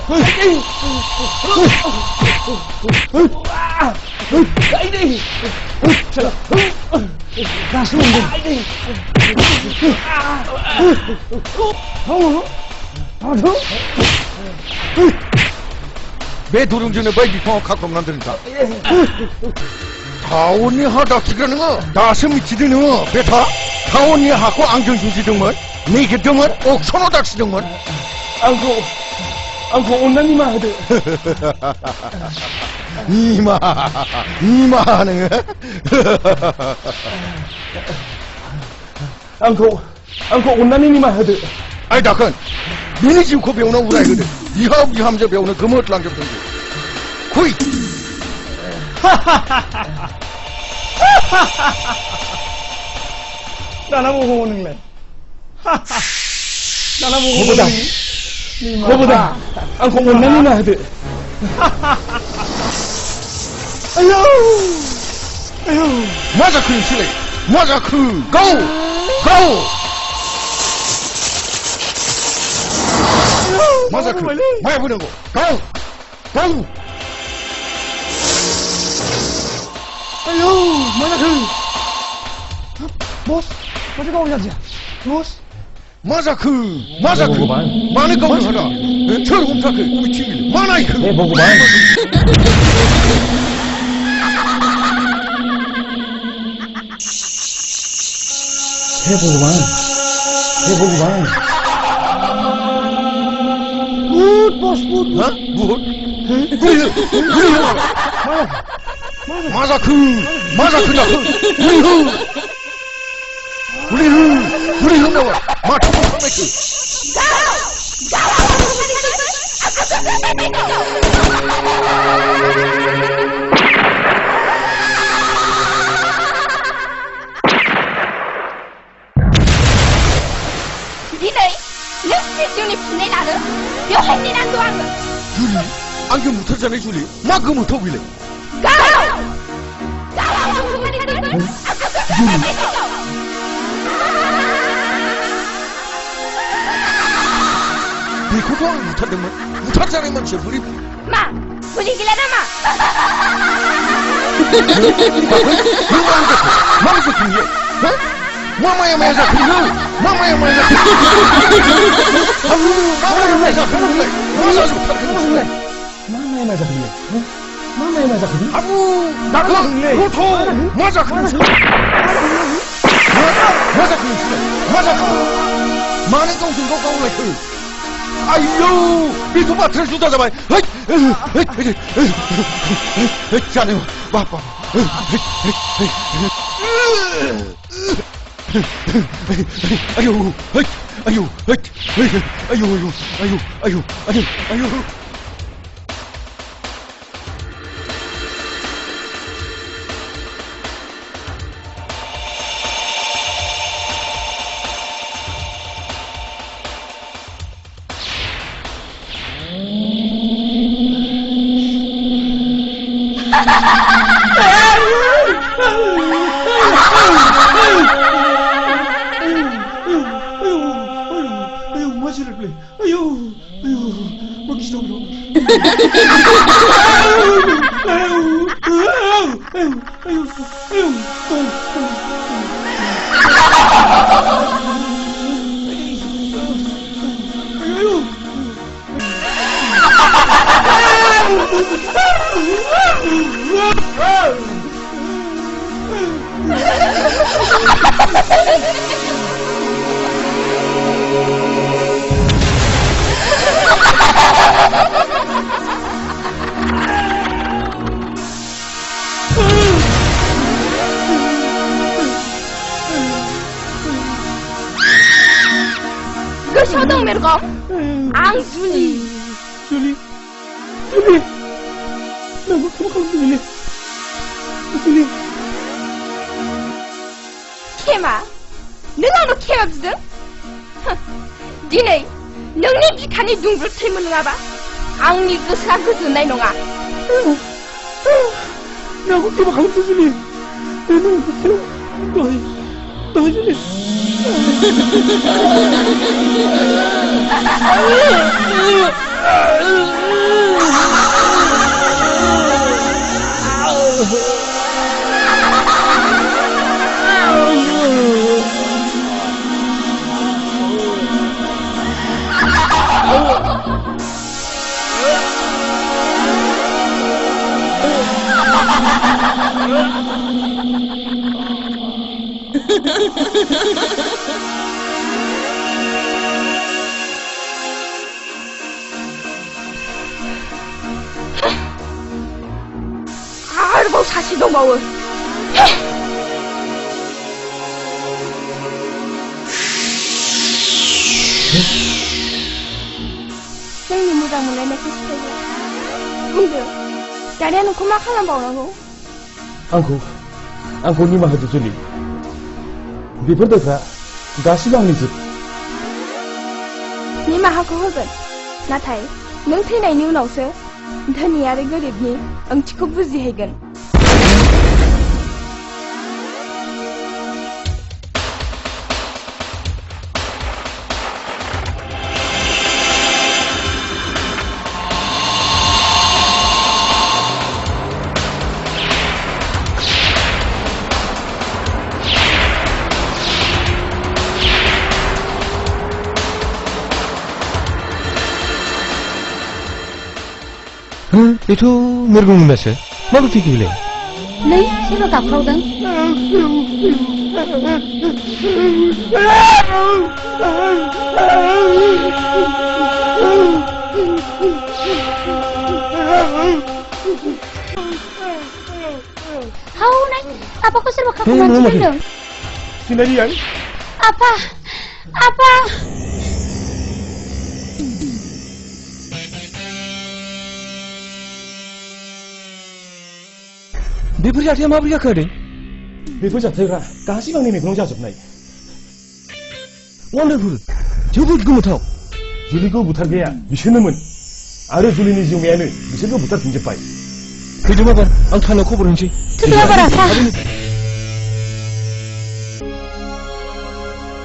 बे दुरुंजोंनो बै बिफाङाव खाख्रबनानै दोनखा. टाउननि हा दाखिग्रा नोङो दासो मिथिदों नोङो बेथा. टाउननि हाखौ आंजों जुजिदोंमोन, नेगिरदोंमोन, अक्सनाव दाखिदोंमोन. आंखौ अननानै निमाहा होदो. निमाहा नोङो. आंखौ अननानै निमाहा होदो. आइ दाखोन बिनि जिउखौ बेयावनो उरायहोदो. बिहाव बिहामजो बेयावनो गोमोरलांजोबदों. खुइ. दाना बबाव नोंलाय? दाना बबाव आंखौ अननानै निमाहा होदो. आयौ मा जाखो नोंसोरलाय? मा जाखो? गाव मा जाखो? माया बोनांगौ? गाव आयौ मा जाखो? बस माथो गावनो जादिया? बस मा जाखो? मानो गावनो हाना? सोर हमथाखो? बबेथिं मा नायखो? हे भगवान. हे भगवान. भूत बस भूत. हाँ भूत. मा जाखो? गुलि हो नामा? माथो खालामनायखो? दिनै नों जिउनि फिननाय लानो बेवहाय नेनानै दं आङो. जुलि? आं गोमोथाव जानाय जुलि? मा गोमोथाव बेलाय? बेखौथ' आं बुथारदोंमोन बुथारजानाय मानसिया बोरै मा बुजि गैला नामा मा जाखो बियो मा माया माया जाखो बियो मा माया माया जाखो मा माया माया जाखो नोंलाय मा जाजोबथारखो नोंलाय मा माया माया जाखो बियो मा माया माया जाखो बियो आबु दाखो गथ' मा जाखो नोंसोर मा जाखो नोंसोर मा जाखो मानो गावजों गाव गावलायखो आयौ बेथ' बाथ्राया जुदा जाबाय जानो बाप आयौ आयौ आयौ आयौ आयौ आयौ गोसोआव दं मेरगम आं जुलि नोंबो मा खालामदों जुलि खेमा नों आंनाव खेमा बिदों दिनै नोंनि बिखानि दुंब्रुद थै मोनलोङाबा आंनि गोसोआ गोजोननाय नङा नोंबो खेमा खालामदों जुलि दहाय जुलि आरोबाव सासे दंबावो जोंनि मोजां मोनलायनायखौ सिफायबाय बुंदो दानिया नोंखौ मा खालामबावनांगौ आंखौ निमाहा होदो जुलि बेफोर दायफ्रा गासिबो आंनि जोब निमाहाखौ होगोन नाथाय नों थैनायनि उनावसो धोनि आरो गोरिबनि ओंथिखौ बुजिहैगोन बेथ' मिरगुंमोनसो माबोरै फैखो बेलाय नै सोरबा गाबख्रावदों Haunay, apa ko sir makakumansin doon? Sinalian? Apa? बेफोर जाथाया माबोरै जाखो आदै बेफोर जाथायफ्रा गासिबो आंनि मेगनाव जाजोबनाय वान्डारफुल जोबोद गोमोथाव जुलिखौ बुथारग्राया बिसोरनोमोन आरो जुलिनि जिउमायानो बिसोरखौ बुथारफिनजोब्बाय फैदो माबार आं थानायाव खबर होनोसै Sudah berapa?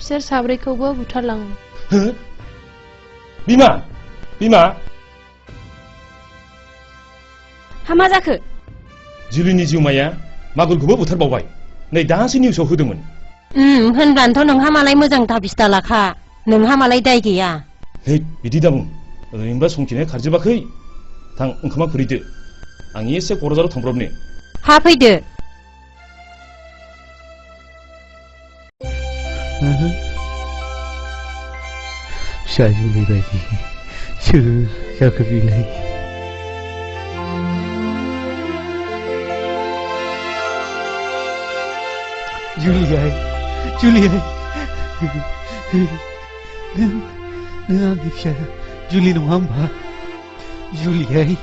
बिसोर साब्रैखौबो बुथारलाङो। हो? बिमा बिमा हामा जाखो? जुलिनि जिउमाया मागुरखौबो बुथारबावबाय। नै दासो निउसाव होदोंमोन। होनब्लानोथ' नोंहा मालाय मोजां दाबिस दालाखा। नोंहा मालाय दाय गैया। है बिदि दाबुं। ओरैनोबा संखिनाया खारजोबाखै। थां ओंखामा खुरैदो। आं एसे क'क्राझाराव थांब्रबनि। हा फैदो। फिसा जुलि बायदि सोर जाखो बेलाय? जुलियाय जुलियाय नों आंनि फिसा जुलि नङा होमबा? जुलियाय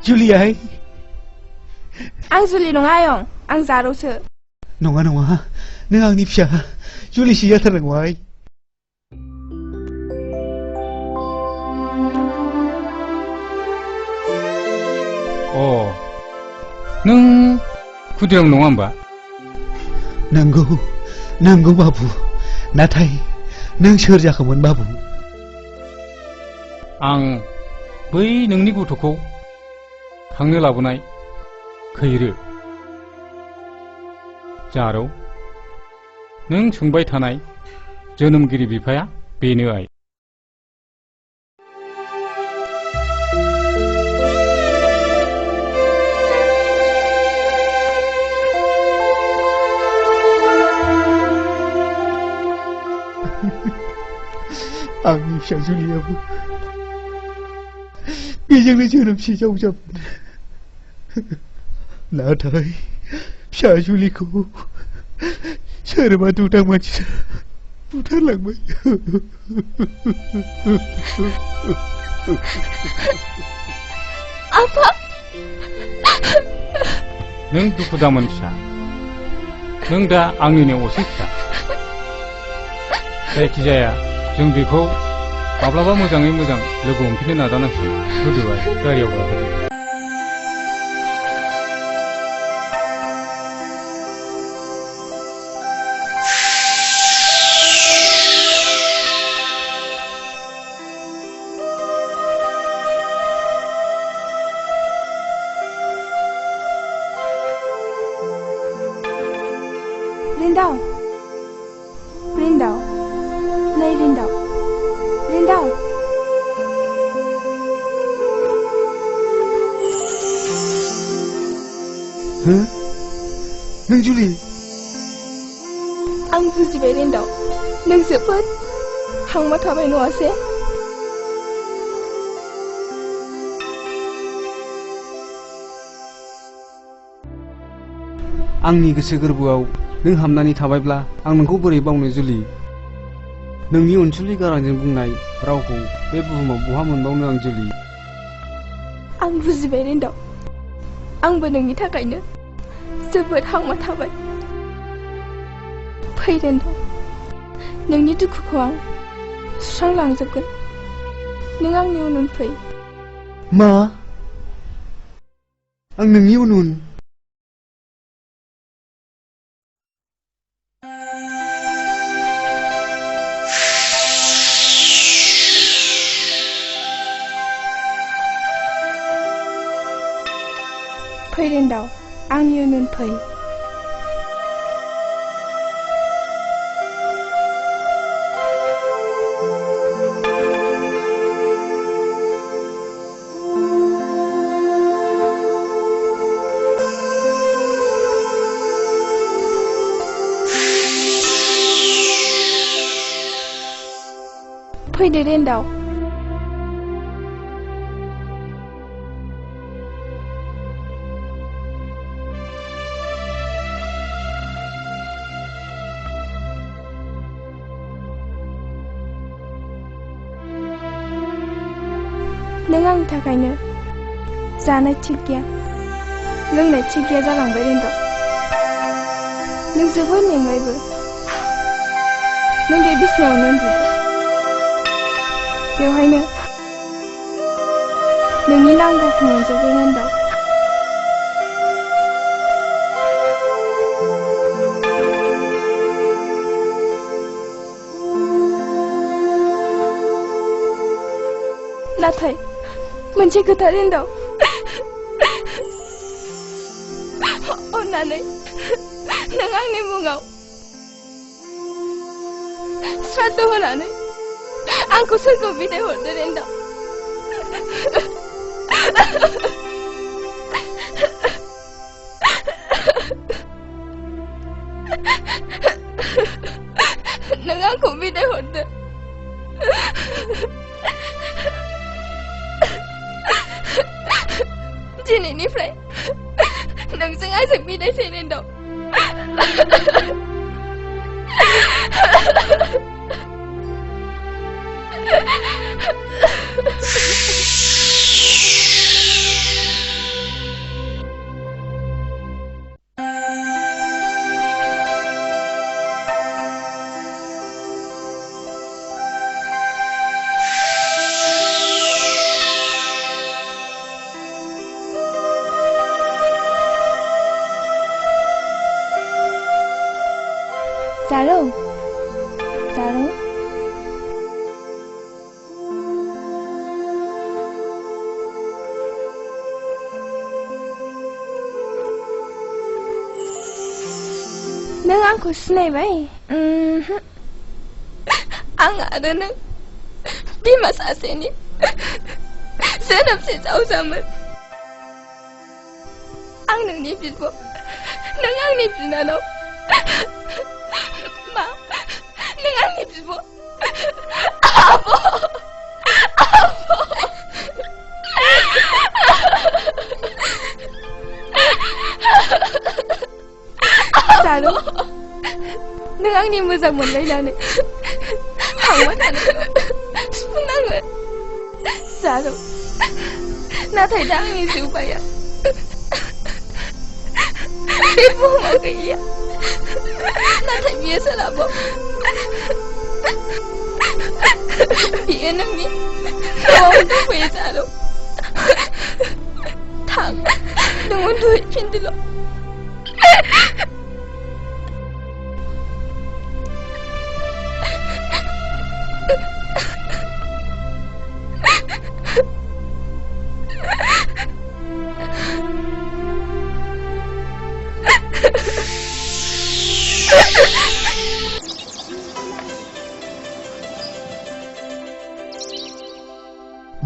जुलियाय आं जुलि नङा आयं, आं जारौसो। नङा नङा, नों आंनि फिसा जुलिसो जाथारनांगौहाय। अ नों खुदिराम नङा होमबा? नंगौ नंगौ बाबु, नाथाय नों सोर जाखोमोन बाबु? आं बै नोंनि गथ'खौ खांनो लाबोनाय खैरो। जारौ, नों सोंबाय थानाय जोनोमगिरि बिफाया बेनो आइ। आंनि फिसा जुलियाबो बेजोंनो जोनोमसे जावजाबोन। नाथाय फिसा जुलिखौ सोरबा दुदां मानसिया बुथारलांबाय। आफा, नों दुखु दामोन फिसा। नों दा आंनिनो असे फिसा। जायखिजाया जों बेखौ माब्लाबा मोजाङै मोजां लोगो हमफिननो नाजानांसिगोन। गोदोहाय गारियाव गाखोदो। रिन्दाव रिन्दाव नै रिन्दाव रिन्दाव। नों जुलि? आं बुजिबाय रिन्दाव, नों जोबोद हांमा थाबाय नङासे? आंनि गोसो गोरबोआव नों हाबनानै थाबायब्ला आं नोंखौ बोरै बावनो जुलि? नोंनि अनसुलि गारांजों बुंनाय रावखौ बे बुहुमाव बहा मोनबावनो आं जुलि? आं बुजिबाय रिन्दाव, आंबो नोंनि थाखायनो जोबोद हांमा थाबाय। फै रिन्दाव, नोंनि दुखुखौ आं सुस्रांलांजोबगोन। नों आंनि उन उन फै। मा? आं नोंनि उन उन? फै रिन्दाव, आंनि उन उन फै। फैदो रिन्दाव। नों आंनि थाखायनो जानाय थिग गैया, लोंनाय थिग गैया जालांबाय रिन्दाव। नों जोबोद मेंबायबो। नों बे बिसिनायावनो उन्दुदो। बेवहायनो नोंनि नांगौखौ मोनजोबगोन रिन्दाव। नाथाय मोनसे खोथा रिन्दाव अन्नानै नों आंनि मुङाव श्राद्ध होनानै आंखौ सोरगोआव बिदाय हरदो रिन्दाव नों आंखौ बिदाय हरदो दिनैनिफ्राय नोंजों आंजों बिदायसै रिन्दाव जारौ जारौ नों आंखौ सिनायबाय आं आरो नों बिमा सासेनि जोनोमसे जावजामोन आं नोंनि बिब' नों आंनि बिनानाव मा नों आंनि बिब' आब' जारौ नों आंनि मोजां मोनलायनानै थांबाय थानो सुफुंनांगोन जारौ नाथाय दा आंनि जिउबाया बे बुहुमाव गैया नाथाय बियो सोरहाबा बियो नोंनि न'आव दंफैयो जारौ थां नों उन्दुहैफिनदोल'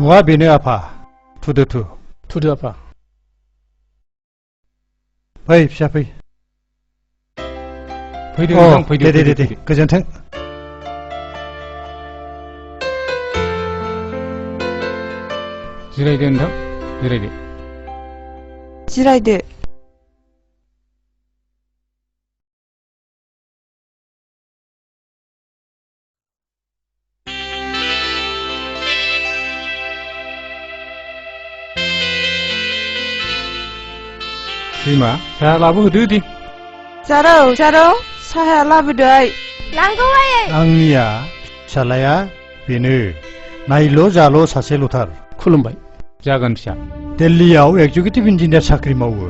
न'आ बेनो आफा थुदो थुदो आफा फै फिसा फै फैदो नोंथां फैदो दे गोजोन्थों जिरायदो नोंथां जिरायदो जिरायदो बिमा साहा लाबोहोदो दे जारौ साहाया लाबोदो लांगौ आयै आंनिया फिसालाया बेनो नायल' जाल' सासेल'थार खुलुमबाय जागोन फिसा दिल्लीयाव एक्जिकिउटिभ इन्जिनियार साख्रि मावो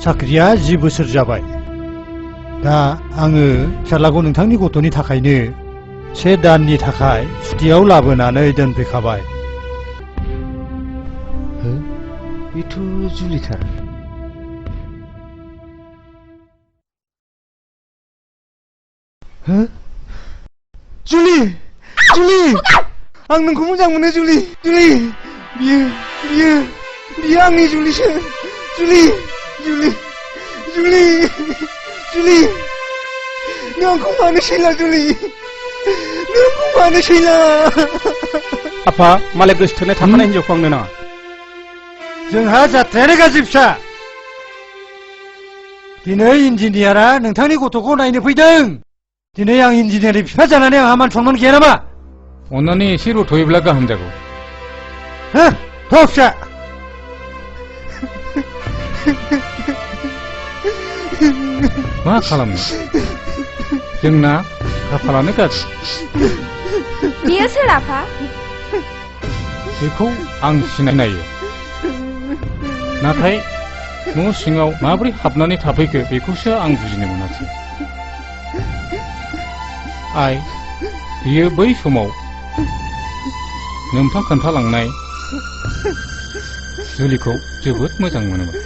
साख्रिया 10 बोसोर जाबाय दा आङो फिसालाखौ नोंथांनि गथ'नि थाखायनो 1 दाननि थाखाय सुटियाव लाबोनानै दोनफैखाबाय बेथ' जुलिथार जुलि आं नोंखौ मोजां मोनो जुलि बियो आंनि जुलिसो जुलि नों आंखौ मानो सैला जुलि नों आंखौ मानो सैला आफा मालाय गोसोथोनाय थाखानाय हिनजावखौ आंनो नाङा जोंहा जाथ्रायानो गाज्रि फिसा दिनै इन्जिनियारा नोंथांनि गथ'खौ नायनो फैदों दिनै आं इन्जिनियारनि बिफा जानानै आंहा मान सनमान गैया नामा अन्नानै एसे रथ'योब्ला गाहाम जागौ थ' फिसा मा खालामनो जोंना खाफालानो गाज्रि बियो सोर आफा बेखौ आं सिनायो नाथाय न' सिङाव माबोरै हाबनानै थाफैखो बेखौसो आं बुजिनो मोनासै आइ बियो बै समाव नोंथां खोन्थालांनाय जुलिखौ जोबोद मोजां मोनोमोन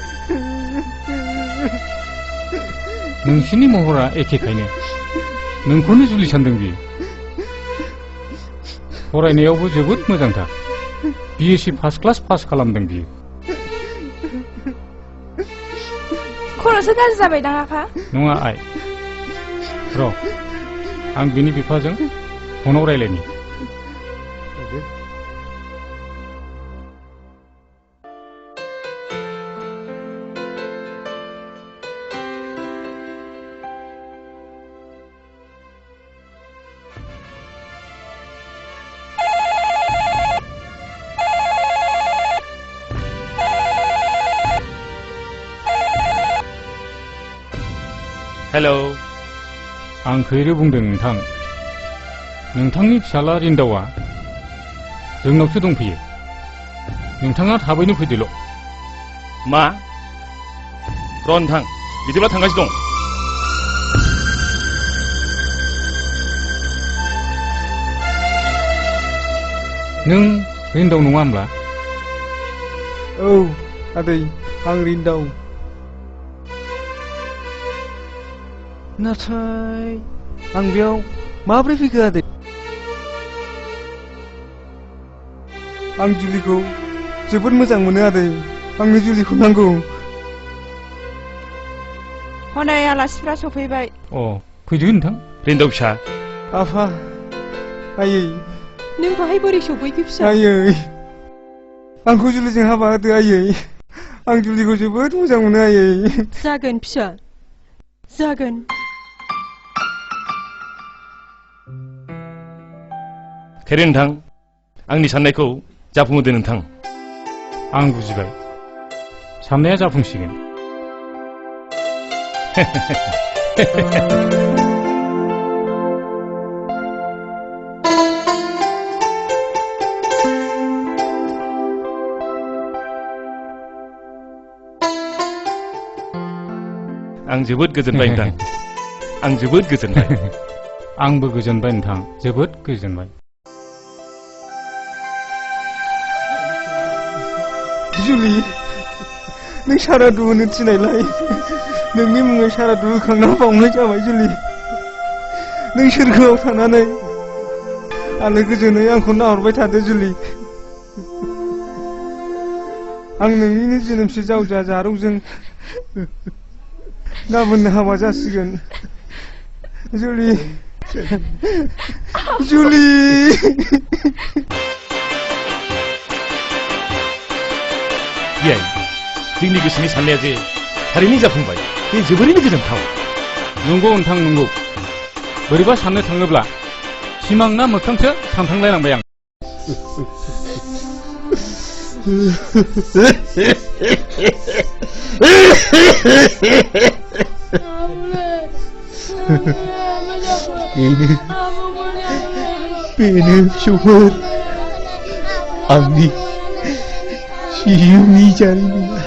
नोंसिनि महरा एखेखायनो नोंखौनो जुलि सानदों बियो फरायनायावबो जोबोद मोजांथार BSc फार्स्ट क्लास पास खालामदों बियो खर'सो गाज्रि जाबायदां आफा नङा आइ र' आं बिनि बिफाजों फनाव रायलायनि हेलौ आं खैरो बुंदों नोंथां नोंथांनि फिसाला रिन्दावा जोंनावसो दंफैयो नोंथाङा थाबैनो फैदोल' मा र' नोंथां बिदिब्ला थांगासिनो दं नों रिन्दाव नङा होमब्ला औ आदै आं रिन्दाव नाथाय आं बेयाव माब्रै फैखो आदै आं जुलिखौ जोबोद मोजां मोनो आदै आंनो जुलिखौ नांगौ हनै आलासिफ्रा सफैबाय अ फैदो नोंथां रिन्दाव फिसा आफा आयै नों बाहाय बोरै सफैखो फिसा आयै आंखौ जुलिजों हाबा होदो आयै आं जुलिखौ जोबोद मोजां मोनो आयै जागोन फिसा जागोन खैरो नोंथां आंनि साननायखौ जाफुंहोदो नोंथां आं बुजिबाय साननाया जाफुंसिगोन आं जोबोद गोजोनबाय नोंथां आं जोबोद गोजोनबाय आंबो गोजोनबाय नोंथां जोबोद गोजोनबाय जुलि नों सारादु होनो थिनायलाय नोंनि मुङै सारादु होखांना बावनाय जाबाय जुलि नों सोरगोआव थानानै आलो गोजोनै आंखौ नाहरबाय थादो जुलि आं नोंनिनो जोनोमसे जावजा जारौजों गाबोननो हाबा जासिगोन जुलि जुलि बियाय जोंनि गोसोनि साननाया जे थारैनो जाफुंबाय बे जोबोरैनो गोजोनथाव नंगौ नोंथां नंगौ बोरैबा साननो थाङोब्ला सिमां ना मोगथांसो सानफ्लांलायलांबाय आं बेनो फिसौफोर आंनि जिउनि जारिमिना